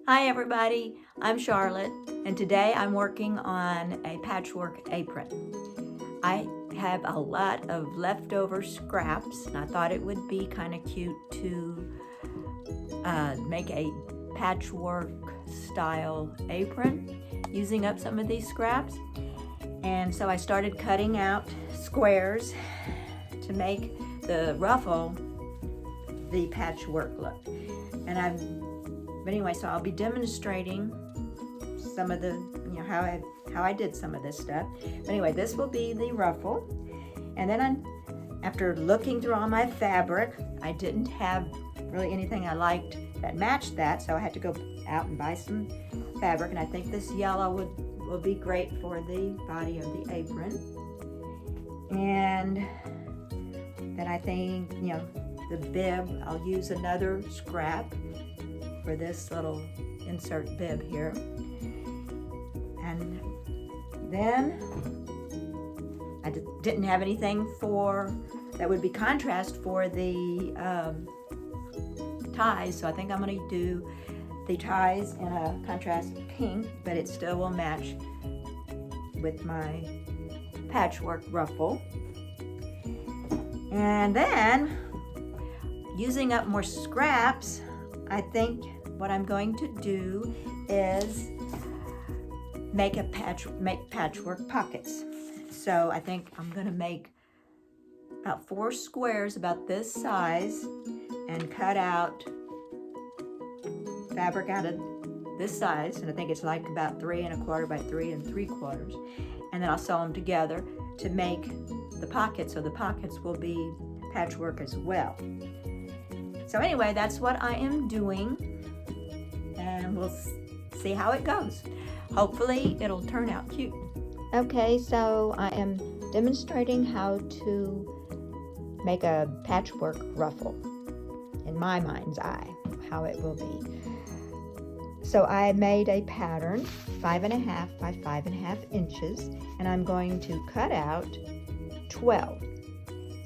Hi everybody, I'm Charlotte and today I'm working on a patchwork apron. I have a lot of leftover scraps and I thought it would be kind of cute to make a patchwork style apron using up some of these scraps. And so I started cutting out squares to make the ruffle the patchwork look. But anyway, so I'll be demonstrating some of the, how I did some of this stuff. But anyway, this will be the ruffle. And then after looking through all my fabric, I didn't have really anything I liked that matched that, so I had to go out and buy some fabric. And I think this yellow will be great for the body of the apron. And then I think, the bib, I'll use another scrap for this little insert bib here. And then I didn't have anything that would be contrast for the ties, so I think I'm going to do the ties in a contrast pink, but it still will match with my patchwork ruffle. And then, using up more scraps, I think what I'm going to do is make patchwork pockets. So I think I'm going to make about 4 squares about this size and cut out fabric out of this size, and I think it's like about 3 1/4 by 3 3/4, and then I'll sew them together to make the pockets, so the pockets will be patchwork as well. So anyway, that's what I am doing, and we'll see how it goes. Hopefully it'll turn out cute. Okay, so I am demonstrating how to make a patchwork ruffle in my mind's eye, how it will be. So I made a pattern 5 1/2 by 5 1/2 inches, and I'm going to cut out 12.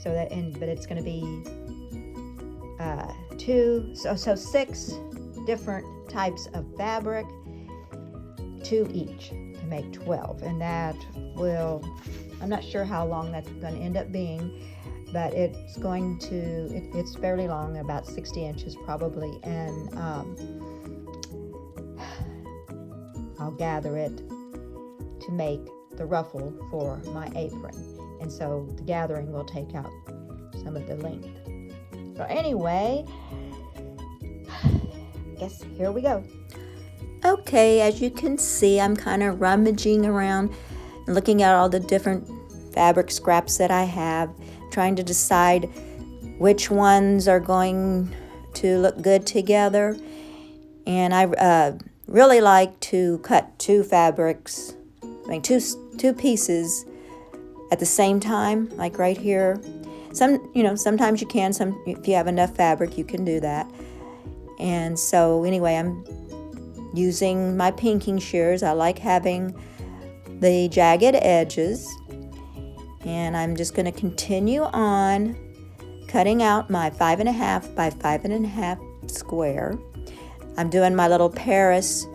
But it's going to be 6 different types of fabric, 2 each, to make 12. And that will, I'm not sure how long that's going to end up being, but it's fairly long, about 60 inches probably, and I'll gather it to make the ruffle for my apron. And so the gathering will take out some of the length. So anyway, I guess here we go. Okay, as you can see, I'm kind of rummaging around and looking at all the different fabric scraps that I have, trying to decide which ones are going to look good together. And I really like to cut 2 fabrics, two pieces at the same time, like right here. Sometimes you can, if you have enough fabric, you can do that. And so anyway, I'm using my pinking shears. I like having the jagged edges. And I'm just going to continue on cutting out my 5 1/2 by 5 1/2 square. I'm doing my little Paris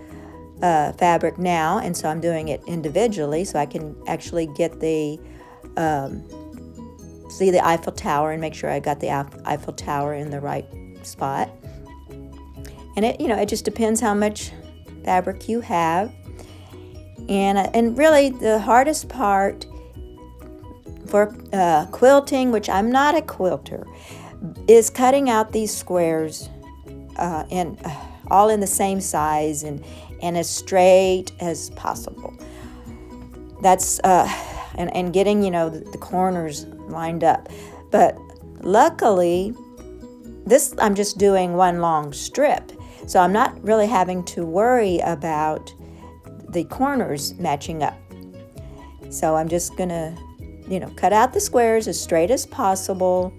fabric now, and so I'm doing it individually so I can actually get the see the Eiffel Tower and make sure I got the Eiffel Tower in the right spot. And it just depends how much fabric you have. And really the hardest part for quilting, which I'm not a quilter, is cutting out these squares all in the same size and as straight as possible. That's and getting the corners lined up. But luckily, I'm just doing one long strip, so I'm not really having to worry about the corners matching up. So I'm just gonna cut out the squares as straight as possible.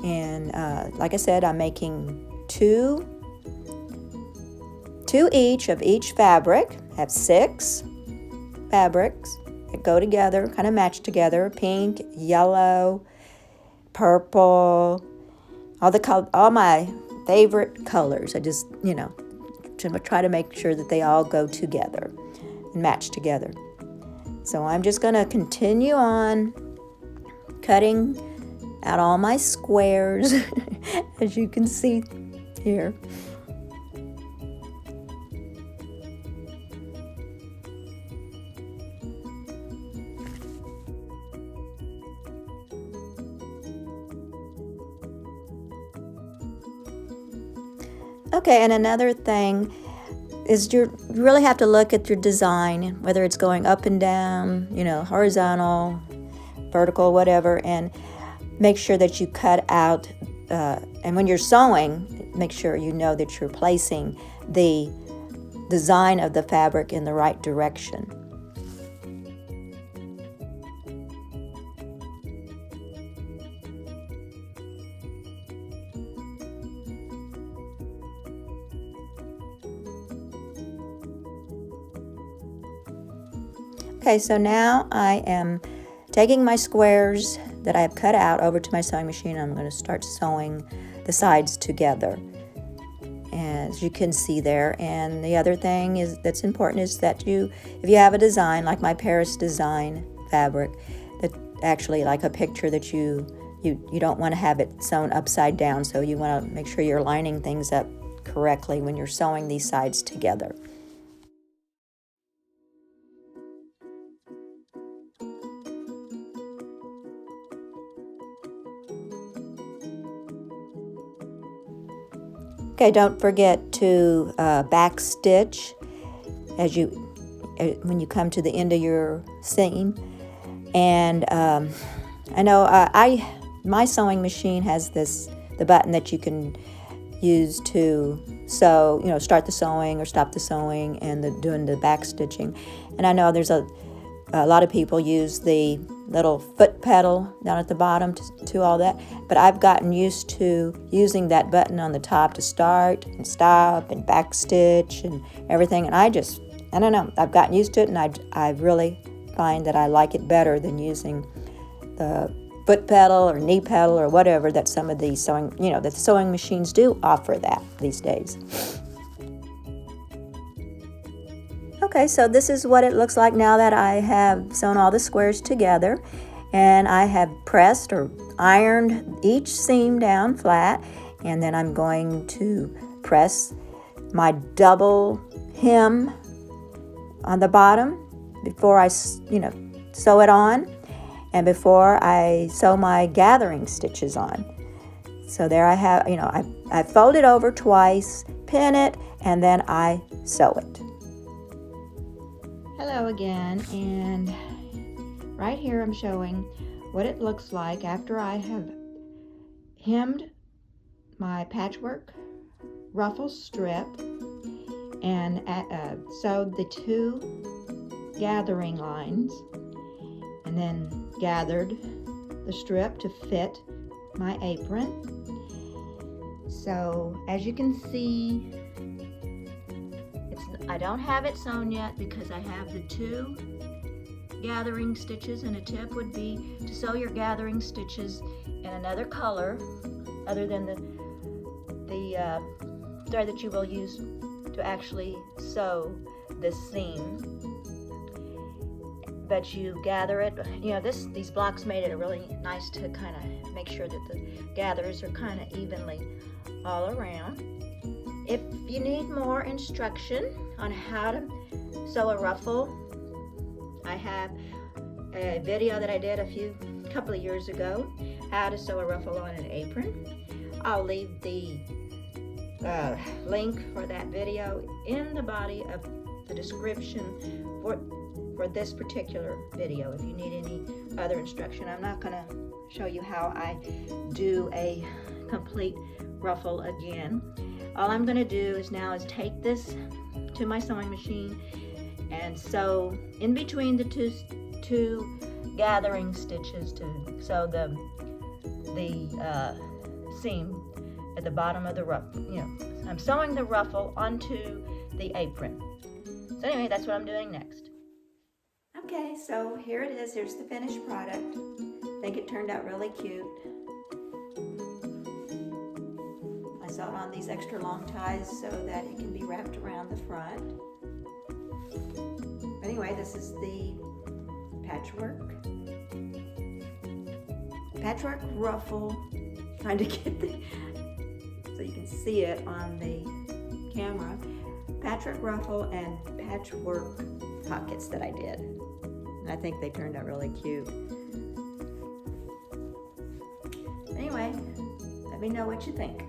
And like I said, I'm making 2 each of each fabric. I have 6 fabrics that go together, kind of match together: pink, yellow, purple, all my favorite colors. I just, to try to make sure that they all go together and match together. So I'm just going to continue on cutting out all my squares, as you can see here. Okay, and another thing is you really have to look at your design, whether it's going up and down, horizontal, vertical, whatever, and make sure that you cut out, and when you're sewing, make sure you know that you're placing the design of the fabric in the right direction. Okay, so now I am taking my squares that I have cut out over to my sewing machine. I'm going to start sewing the sides together, as you can see there. And the other thing that's important is that if you have a design like my Paris design fabric, that actually like a picture that you don't want to have it sewn upside down, so you want to make sure you're lining things up correctly when you're sewing these sides together. Okay, don't forget to back stitch when you come to the end of your seam. And I know my sewing machine has the button that you can use to sew, start the sewing or stop the sewing, and doing the back stitching. And I know there's a lot of people use the little foot pedal down at the bottom to all that, but I've gotten used to using that button on the top to start and stop and back stitch and everything, and I don't know, I've gotten used to it, and I really find that I like it better than using the foot pedal or knee pedal or whatever that some of these the sewing machines do offer that these days. Okay, so this is what it looks like now that I have sewn all the squares together, and I have pressed or ironed each seam down flat, and then I'm going to press my double hem on the bottom before I sew it on, and before I sew my gathering stitches on. So there I have, I fold it over twice, pin it, and then I sew it. Hello again, and right here I'm showing what it looks like after I have hemmed my patchwork ruffle strip and sewed the 2 gathering lines, and then gathered the strip to fit my apron. So as you can see, I don't have it sewn yet because I have the 2 gathering stitches, and a tip would be to sew your gathering stitches in another color other than the thread that you will use to actually sew this seam. But you gather it, these blocks made it really nice to kind of make sure that the gathers are kind of evenly all around. If you need more instruction on how to sew a ruffle, I have a video that I did a couple of years ago, how to sew a ruffle on an apron. I'll leave the link for that video in the body of the description for this particular video if you need any other instruction. I'm not going to show you how I do a complete ruffle again. All I'm going to do is take this to my sewing machine and sew in between the two gathering stitches to sew the seam at the bottom of the ruffle. I'm sewing the ruffle onto the apron. So anyway, that's what I'm doing next. Okay, so here it is. Here's the finished product. I think it turned out really cute. I sewed on these extra long ties so that it can be wrapped around the front. Anyway, this is the Patchwork Ruffle. Trying to get the, so you can see it on the camera. Patchwork Ruffle and Patchwork pockets that I did. And I think they turned out really cute. Anyway, let me know what you think.